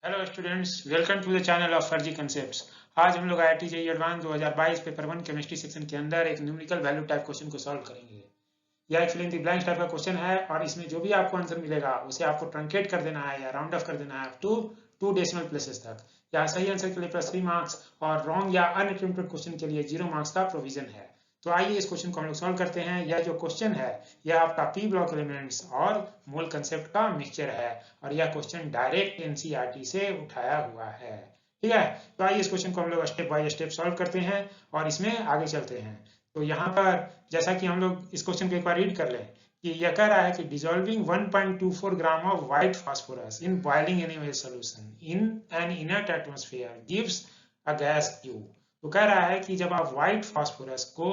Hello students, welcome to the channel of Farzi concepts. आज हम लोग IIT JEE advance 2022 paper 1 chemistry section के अंदर एक न्यूमेरिकल वैल्यू टाइप क्वेश्चन को सॉल्व करेंगे। यह एक fill in the blanks type का क्वेश्चन है और इसमें जो भी आपको आंसर मिलेगा उसे आपको ट्रंकेट कर देना है या राउंड ऑफ कर देना है टू 2 डेसिमल प्लेसेस तक। या सही आंसर के लिए +3 मार्क्स और रॉन्ग या अनअटेम्प्टेड क्वेश्चन के लिए 0 मार्क्स का प्रोविजन है। तो आइए इस क्वेश्चन को हम लोग सॉल्व करते हैं। यह जो क्वेश्चन है यह आपका पी ब्लॉक एलिमेंट्स और मोल कंसेप्ट का मिक्सचर है और यह क्वेश्चन डायरेक्ट एनसीईआरटी से उठाया हुआ है। ठीक है, तो आइए इस क्वेश्चन को हम लोग स्टेप बाय स्टेप सॉल्व करते हैं और इसमें आगे चलते हैं। तो यहाँ पर जैसा कि हम लोग इस क्वेश्चन को एक बार रीड कर लें कि यह कह रहा है कि dissolving 1.24 gram of white phosphorus in boiling anyways solution in an inert atmosphere gives a gas Q. तो कह रहा है कि जब आप व्हाइट फास्फोरस को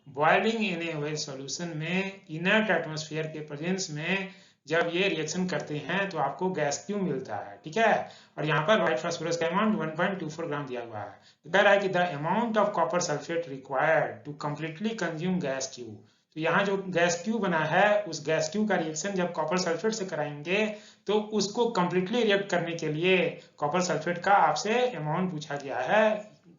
बॉइलिंग एनीवेज सॉल्यूशन में इनर्ट एटमॉस्फेयर के प्रेजेंस में जब ये रिएक्शन करते हैं तो आपको गैस क्यू मिलता है। ठीक है, और यहाँ पर व्हाइट फास्फोरस का अमाउंट 1.24 ग्राम दिया हुआ है। तो कह रहा है कि the amount of copper sulphate required to completely consume gas Q. तो यहाँ जो गैस क्यू बना है उस गैस क्यू का रिएक्शन जब कॉपर सल्फेट से कराएंगे तो उसको कंप्लीटली रिएक्ट करने के लिए कॉपर सल्फेट का आपसे अमाउंट पूछा गया है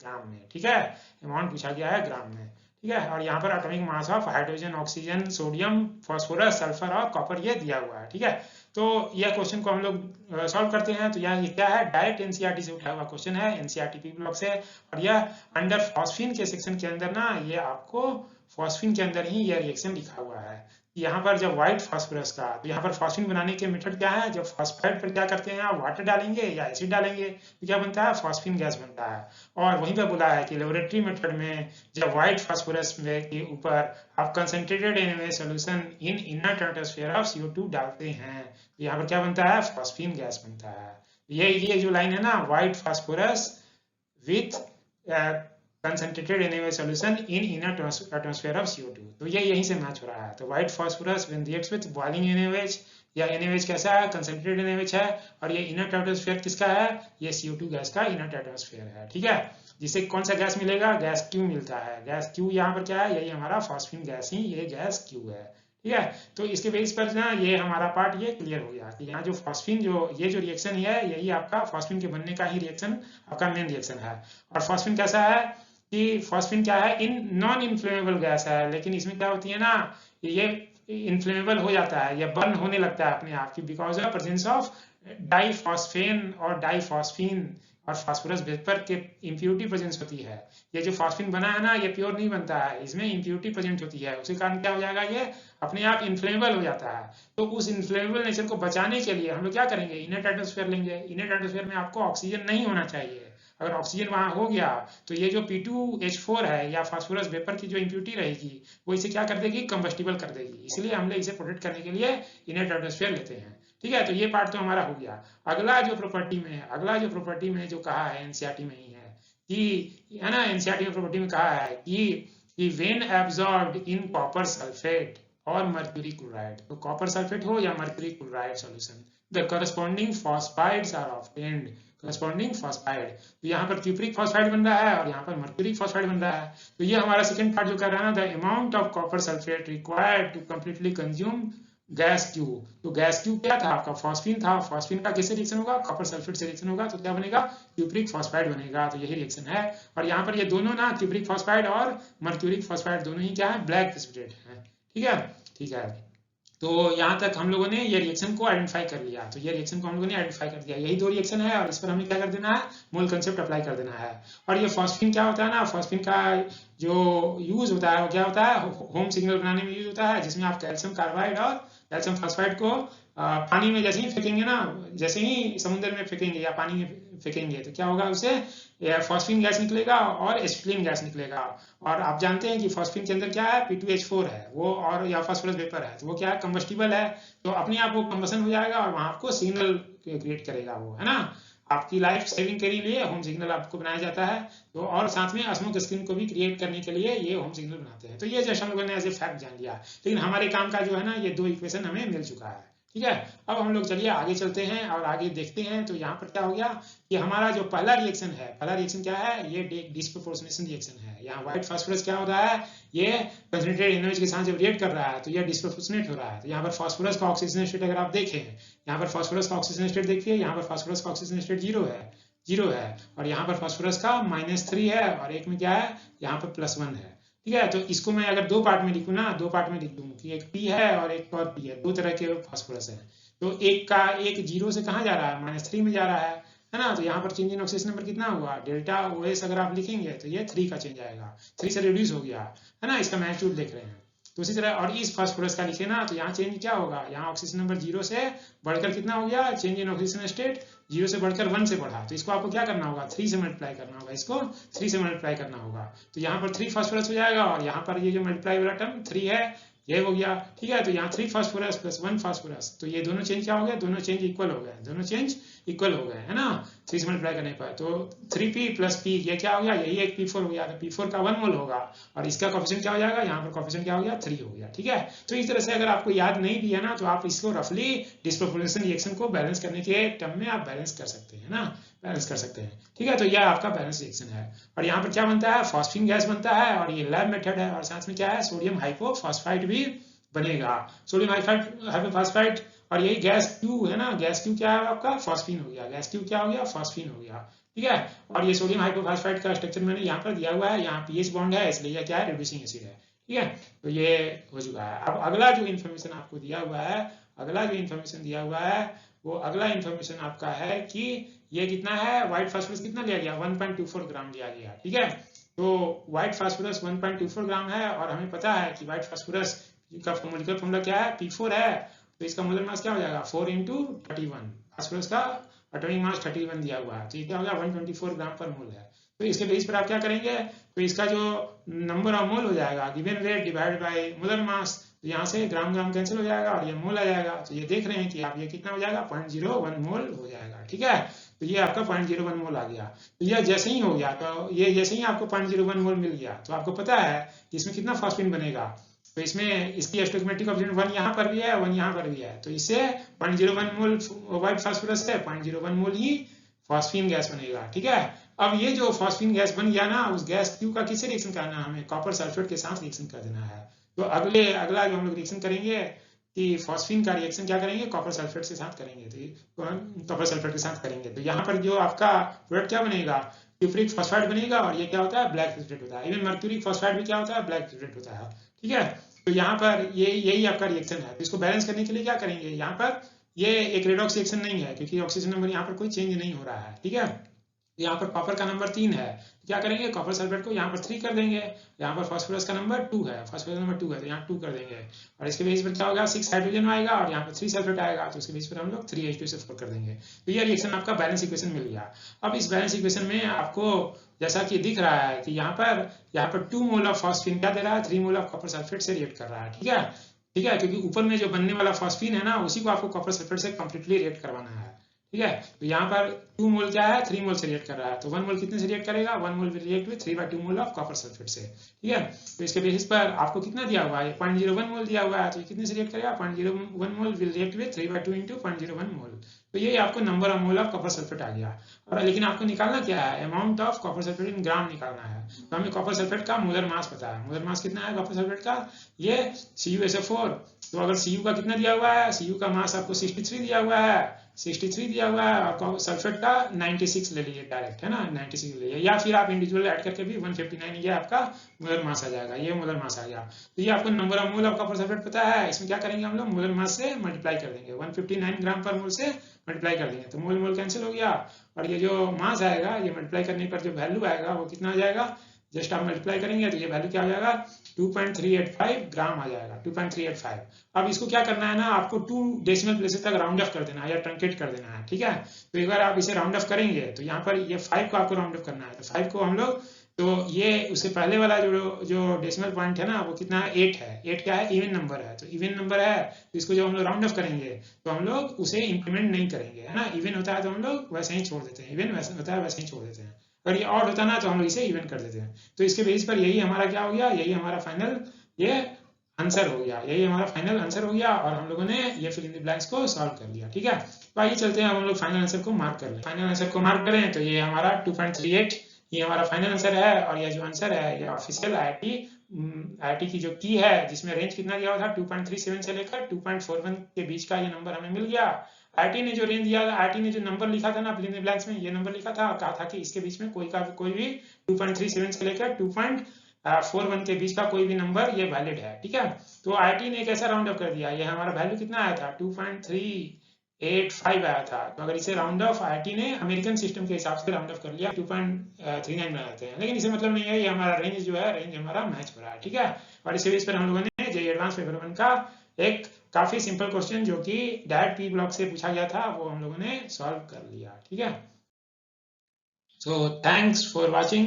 ग्राम में। ठीक है, अमाउंट पूछा गया है ग्राम में। ठीक है, और यहाँ पर atomic mass of hydrogen, oxygen, sodium, phosphorus, sulphur और कॉपर ये दिया हुआ है। ठीक है, तो यह क्वेश्चन को हम लोग सॉल्व करते हैं। तो यह क्या है, डायरेक्ट एनसीईआरटी से उठाया हुआ क्वेश्चन है, एनसीईआरटी पी ब्लॉक से। और यह अंडर फॉस्फीन के सेक्शन के अंदर ना ये आपको फॉस्फीन के अंदर ही यह रिएक्शन लिखा हुआ है। यहाँ पर जब व्हाइट फास्फोरस का, तो यहाँ पर फॉस्फीन बनाने के मेथड क्या है, जब फॉस्फाइड पर क्या करते हैं आप वाटर डालेंगे या एसिड डालेंगे तो क्या बनता है, फॉस्फीन गैस बनता है। और वहीं पे बोला है कि लेबोरेटरी मेथड में जब व्हाइट फास्फोरस के ऊपर आप concentrated NMA solution in inert atmosphere of CO2 डालते हैं तो यहाँ पर क्या बनता है, फॉस्फीन गैस बनता है। ये जो लाइन है ना, white phosphorus with concentrated NaOH solution in inner atmosphere of CO2, तो ये यहीं से मैच हो रहा है। तो white phosphorus when reacts with boiling NaOH, या NaOH कैसा है, कंसंट्रेटेड NaOH है, और ये इनर्ट एटमॉस्फेयर किसका है, ये CO2 गैस का इनर्ट एटमॉस्फेयर है। ठीक है, जिसे कौन सा गैस मिलेगा, गैस क्यू मिलता है। गैस क्यू यहाँ पर क्या है, यही हमारा फॉस्फीन गैस ही ये गैस क्यू है। ठीक है, तो इसके बेस पर ना ये हमारा पार्ट ये क्लियर हो गया कि यहाँ जो फॉस्फीन ये जो रिएक्शन है यही आपका फॉस्फीन के बनने का ही रिएक्शन आपका मेन रिएक्शन है। और फॉस्फीन कैसा है कि फॉस्फीन क्या है, इन नॉन इन्फ्लेमेबल गैस है, लेकिन इसमें क्या होती है ना, ये इन्फ्लेमेबल हो जाता है, ये बर्न होने लगता है अपने आप की, बिकॉज ऑफ प्रेजेंस ऑफ डाइफॉस्फेन और डाइफॉस्फीन और फास्फोरस वेपर के इम्प्योरिटी प्रेजेंस होती है। ये जो फॉस्फीन बना है ना ये प्योर नहीं बनता है, इसमें इम्प्योरिटी प्रेजेंट होती है, उसी कारण क्या हो जाएगा, ये अपने आप इन्फ्लेमेबल हो जाता है। तो उस इन्फ्लेमेबल नेचर को बचाने के लिए हम लोग क्या करेंगे, इनर्ट एटमॉस्फेयर लेंगे। इनर्ट एटमॉस्फेयर में आपको ऑक्सीजन नहीं होना चाहिए। अगर ऑक्सीजन वहां हो गया तो ये जो P2H4 है या फास्फोरस वेपर की जो इम्प्योरिटी रहेगी वो इसे क्या कर देगी, कंबस्टिबल कर देगी। इसलिए हम लोग इसे प्रोटेक्ट करने के लिए इनर्ट एटमॉस्फेयर लेते हैं। ठीक है, तो ये पार्ट तो हमारा हो गया। अगला जो प्रॉपर्टी में जो कहा है एनसीईआरटी में ही है कि, है ना, एनसीईआरटी में प्रॉपर्टी में कहा है कि when absorbed in copper sulphate और मर्क्यूरी क्लोराइड, तो कॉपर सल्फेट हो या mercury chloride solution, the corresponding phosphides are obtained. Corresponding phosphide, तो यहाँ पर क्यूप्रिक फॉस्फाइड बन रहा है और यहाँ पर मर्क्यूरिक फॉस्फाइड बन रहा है। तो ये हमारा सेकंड पार्ट जो कर रहा है ना, the amount of copper sulphate required to completely consume gas Q. तो गैस क्यू क्या था आपका, फॉस्फीन था। फॉस्फीन का किससे रिएक्शन होगा, कॉपर सल्फेट से रिएक्शन होगा, तो क्या बनेगा, क्यूप्रिक फॉस्फाइड बनेगा। तो यही रिएक्शन है। और यहाँ पर ये दोनों ना, क्यूप्रिक फॉस्फाइड और मर्क्यूरिक फॉस्फाइड दोनों ही क्या है, ब्लैक प्रेसिपिटेट है। ठीक है, ठीक है, तो यहाँ तक हम लोगों ने ये रिएक्शन को आइडेंटिफाई कर लिया। तो ये रिएक्शन को हम लोगों ने आइडेंटिफाई कर दिया, यही दो रिएक्शन है और इस पर हमें क्या कर देना है, मोल कंसेप्ट अप्लाई कर देना है। और ये फॉस्फीन क्या होता है ना, फॉस्फीन का जो यूज होता है वो क्या होता है, होम सिग्नल बनाने में यूज होता है, जिसमें आप कैल्शियम कार्बाइड और कैल्शियम फॉस्फाइड को पानी में जैसे ही फेंकेंगे ना, जैसे ही समुद्र में फेंकेंगे या पानी में फेंकेंगे तो क्या होगा, उससे फॉस्फीन गैस निकलेगा और एसिटिलीन गैस निकलेगा। और आप जानते हैं कि फॉस्फीन के अंदर क्या है, P2H4 है वो, और या फास्फोरस वेपर है, तो वो क्या है, कंबस्टिबल है। तो अपने आप वो कंबसन हो जाएगा और वहां आपको सिग्नल क्रिएट करेगा वो, है ना। आपकी लाइफ सेविंग के लिए होम सिग्नल आपको बनाया जाता है। तो और साथ में स्मोक स्क्रीन को भी क्रिएट करने के लिए ये होम सिग्नल बनाते हैं। तो ये जैसे हम लोगों ने एज ए फैक्ट जान लिया, लेकिन हमारे काम का जो है ना, ये दो इक्वेशन हमें मिल चुका है। ठीक है। अब हम लोग चलिए आगे चलते हैं और आगे देखते हैं। तो यहाँ पर क्या हो गया कि हमारा जो पहला रिएक्शन है, पहला रिएक्शन क्या है, ये डिस्प्रोपोर्शनेशन रिएक्शन है। यहाँ व्हाइट फास्फोरस क्या हो रहा है, ये कंसंट्रेटेड एनओएच के साथ जब रिएक्ट कर रहा है तो ये डिस्प्रोपोर्शनेट हो रहा है। तो यहाँ पर फास्फोरस का ऑक्सीजन स्टेट अगर आप देखें, यहाँ पर फास्फोरस का ऑक्सीजन स्टेट देखिए, यहाँ पर फास्फोरस का ऑक्सीजन स्टेट जीरो है और यहाँ पर फास्फोरस का -3 है और एक में क्या है, यहाँ पर +1 है। ठीक है। तो इसको मैं अगर दो पार्ट में लिखूँ ना, दो पार्ट में लिख दूँ कि एक P है और एक और P है, दो तरह के फास्फोरस है। तो एक 0 से कहाँ जा रहा है, -3 में जा रहा है ना। तो यहाँ पर चेंज इन ऑक्सीजन नंबर कितना हुआ, डेल्टा OS अगर आप लिखेंगे तो ये 3 का चेंज आएगा, 3 से रिड्यूस हो गया है ना। इसका मैग्नीट्यूड देख रहे हैं। तो उसी तरह और इस फास्फोरस का लिखे ना, तो यहाँ चेंज क्या होगा, यहाँ ऑक्सीजन नंबर 0 से बढ़कर कितना हो गया, चेंज इन ऑक्सीजन स्टेट 0 से बढ़कर 1 से बढ़ा। तो इसको आपको क्या करना होगा, 3 से मल्टीप्लाई करना होगा, इसको 3 से मल्टीप्लाई करना होगा। तो यहाँ पर 3 फास्फोरस हो जाएगा और यहाँ पर ये जो मल्टीप्लाई वाला टर्म 3 है ये हो गया। ठीक है। तो यहाँ 3 फास्फोरस प्लस 1 फास्फोरस, तो ये दोनों चेंज क्या हो गए, दोनों चेंज इक्वल हो गए, दोनों चेंज इक्वल हो गए, है ना। 3 से मल्टीप्लाई करने पर तो 3p प्लस p ये क्या हो गया, यही एक p4 हो गया। तो p4 का 1 मोल होगा और इसका कोफिशिएंट क्या हो जाएगा, यहाँ पर कोफिशिएंट क्या हो गया, 3 हो गया। ठीक है। तो इस तरह से अगर आपको याद नहीं भी है ना, तो आप इसको रफली डिस्प्रोपोर्शनल रिएक्शन को बैलेंस करने के टर्म में आप बैलेंस कर सकते हैं ना, बैलेंस कर सकते हैं। ठीक है। तो यह आपका बैलेंस रिएक्शन है और यहाँ पर क्या बनता है, फॉस्फीन गैस बनता है और ये लैब मेथड है और साथ में क्या है, सोडियम हाइपोफॉस्फाइड भी बनेगा, सोडियम हाइपोफॉस्फाइड। और यही गैस Q है ना, गैस Q क्या है आपका, फॉस्फीन हो गया, गैस Q क्या हो गया, फॉस्फीन हो गया। ठीक है। और ये सोडियम हाइपोफॉस्फाइड का स्ट्रक्चर मैंने यहाँ पर दिया हुआ है, यहाँ pH बॉन्ड है इसलिए यह क्या है, रिड्यूसिंग एसिड है। ठीक है। तो ये हो चुका है। अब अगला जो इन्फॉर्मेशन आपको दिया हुआ है, अगला जो इन्फॉर्मेशन दिया हुआ है वो अगला इन्फॉर्मेशन आपका है कि ये कितना है, व्हाइट फास्फोरस कितना लिया गया, 1.24 ग्राम लिया गया। ठीक है। तो व्हाइट फास्फोरस 1.24 ग्राम है और हमें पता है कि व्हाइट फास्फोरस का मोलिकुलर फॉर्मूला क्या है, P4 है। तो इसका मोलर मास क्या हो जाएगा, 4 × 31, फास्फोरस का एटॉमिक मास 31 दिया हुआ है। तो ये क्या हो गया, 124 ग्राम पर मोल है। तो इसके बेस पर आप क्या करेंगे, तो इसका जो नंबर ऑफ मोल हो जाएगा, given weight divide by molar mass, तो यहाँ से ग्राम ग्राम कैंसिल हो जाएगा और ये मोल आ जाएगा। तो ये देख रहे हैं कि आप ये कितना हो जाएगा, 0.01 मोल हो जाएगा। ठीक है। तो ये आपका 0.01 मोल आ गया। तो ये जैसे ही हो गया, तो ये जैसे ही आपको 0.01 मोल मिल गया, तो आपको पता है कि इसमें कितना फॉस्फीन बनेगा। तो इसमें इसकी स्टोइकियोमेट्रिक कोएफिशिएंट 1 यहाँ पर भी है, 1 यहाँ पर भी है। तो इससे 0.01 मोल व्हाइट फास्फोरस है, 0.01 मोल ही फॉस्फीन गैस बनेगा। ठीक है। अब ये जो फॉस्फीन गैस बन गया ना, उस गैस Q का किससे रिएक्शन करना है, हमें कॉपर सल्फेट के साथ रिएक्शन कर देना है। तो अगला जो हम लोग रिएक्शन करेंगे कि फॉस्फीन का रिएक्शन क्या करेंगे, कॉपर सल्फेट के साथ करेंगे। तो कॉपर सल्फेट के साथ करेंगे तो यहाँ पर जो आपका प्रोडक्ट क्या बनेगा, क्यूप्रिक फॉस्फाइड बनेगा और ये क्या होता है, ब्लैक प्रेसिपिटेट होता है। इवन मर्क्यूरिक फॉस्फाइड भी क्या होता है, ब्लैक प्रेसिपिटेट होता है। ठीक है। तो यहाँ पर यही आपका रिएक्शन है। तो इसको बैलेंस करने के लिए क्या करेंगे, यहाँ पर ये एक रेडॉक्स रिएक्शन नहीं है क्योंकि ऑक्सीजन नंबर यहाँ पर कोई चेंज नहीं हो रहा है। ठीक है। यहाँ पर कॉपर का नंबर 3 है, क्या करेंगे, कॉपर सल्फेट को यहाँ पर 3 कर देंगे। यहाँ पर फास्फोरस का नंबर 2 है, फास्फोरस नंबर 2 है तो यहाँ 2 कर देंगे और इसके बेस पर क्या होगा, 6 हाइड्रोजन आएगा और यहाँ पर 3 सल्फेट आएगा। तो उसके बेस पर हम लोग 3H2 से 4 कर देंगे। तो ये रिएक्शन आपका बैलेंस इक्वेशन मिल गया। अब इस बैलेंस इक्वेशन में आपको जैसा कि दिख रहा है कि यहाँ पर 2 मोल ऑफ फॉस्फीन क्या दे रहा है, 3 मोल ऑफ कॉपर सल्फेट से रिएक्ट कर रहा है। ठीक है। ठीक है। क्योंकि ऊपर में जो बनने वाला फॉस्फीन है ना, उसी को आपको कॉपर सल्फेट से कंप्लीटली रिएक्ट करवाना है। ठीक है। तो यहाँ पर 2 मोल क्या है, 3 मोल से रिएक्ट कर रहा है। तो 1 मोल कितने से रिएक्ट करेगा, 1 mole will react with 3/2 mole of copper sulphate से। ठीक है। तो इसके बेसिस पर आपको कितना दिया हुआ है, 0.01 मोल दिया हुआ है। तो ये कितने से रिएक्ट करेगा, 0.01 mole will react with 3/2 × 0.01 mole. तो ये आपको number of mole of copper sulphate आ गया। और लेकिन आपको निकालना क्या है, amount of copper sulphate in gram निकालना है। तो हमें कॉपर सल्फेट का मोलर मास पता है। मोलर मास कितना है कॉपर सल्फेट का, ये CuSO4। तो अगर Cu का कितना दिया हुआ है, Cu का मास आपको 63 दिया हुआ है, 63 दिया हुआ है और सल्फेट का 96 ले लीजिए डायरेक्ट, है ना, 96 ले लीजिए या फिर आप इंडिविजुअल ऐड करके भी 159 ये आपका मोलर मास आ जाएगा। ये मोलर मास आ गया। तो ये आपको number of mole of copper sulphate पता है। इसमें क्या करेंगे हम लोग, मोलर मास से मल्टीप्लाई कर देंगे, 159 ग्राम पर मोल से मल्टीप्लाई कर देंगे। तो मोल मोल कैंसिल हो गया और ये जो मास आएगा, ये मल्टीप्लाई करने पर जो वैल्यू आएगा वो कितना आ जाएगा, जस्ट आप मल्टीप्लाई करेंगे तो ये वैल्यू क्या हो जाएगा, 2.385 ग्राम आ जाएगा, 2.385। अब इसको क्या करना है ना, आपको 2 डेसिमल प्लेसेस तक राउंड ऑफ कर देना है या ट्रंकेट कर देना है। ठीक है। तो एक बार आप इसे राउंड ऑफ करेंगे तो यहाँ पर ये 5 को आपको राउंड ऑफ करना है। तो 5 को हम लोग, तो ये उससे पहले वाला जो डेसिमल पॉइंट है ना, वो कितना है, 8 है। 8 क्या है, इवन नंबर है। तो इवन नंबर है तो इसको जब हम लोग राउंड ऑफ करेंगे तो हम लोग उसे इंक्रीमेंट नहीं करेंगे, है ना। इवन होता है तो हम लोग वैसे ही छोड़ देते हैं, इवन वैसे होता है वैसे ही छोड़ देते हैं। अगर ये ऑड होता ना तो हम लोग इसे इवन कर देते हैं। तो इसके बेस पर यही हमारा क्या हो गया, यही हमारा फाइनल ये आंसर हो गया, यही हमारा फाइनल आंसर हो गया और हम लोगों ने ये फिल इन द ब्लैंक्स को सॉल्व कर लिया। ठीक है, तो आइए चलते हैं हम लोग फाइनल आंसर को मार्क कर लें। फाइनल आंसर को मार्क करें तो ये हमारा 2.38 ये हमारा फाइनल आंसर है और ये जो आंसर है ये ऑफिशियल आईआईटी की जो की है जिसमें रेंज कितना दिया हुआ था 2.37 से लेकर 2.41 के बीच का ये नंबर हमें मिल गया। आईआईटी ने जो रेंज दिया था, आईआईटी ने जो नंबर लिखा था ना फिल इन द ब्लैंक्स में, ये नंबर लिखा था और कहा था कि इसके बीच में कोई भी 2.37 से लेकर 2.41 के बीच का कोई भी नंबर ये वैलिड है। ठीक है, तो आईआईटी ने कैसा राउंड अप कर दिया, ये हमारा वैल्यू कितना आया था 2.385 आया था। तो अगर इसे राउंड ऑफ आईआईटी ने अमेरिकन सिस्टम के हिसाब से राउंड ऑफ कर लिया 2.39 बनाते हैं, लेकिन इसे मतलब नहीं है, ये हमारा रेंज जो है रेंज हमारा मैच हो रहा है। ठीक है, और इसी बेस पर हम लोगों ने जेईई एडवांस पेपर 1 का एक काफी सिंपल क्वेश्चन जो कि डायरेक्ट पी ब्लॉक से पूछा गया था वो हम लोगों ने सॉल्व कर लिया। ठीक है, सो थैंक्स फॉर वॉचिंग।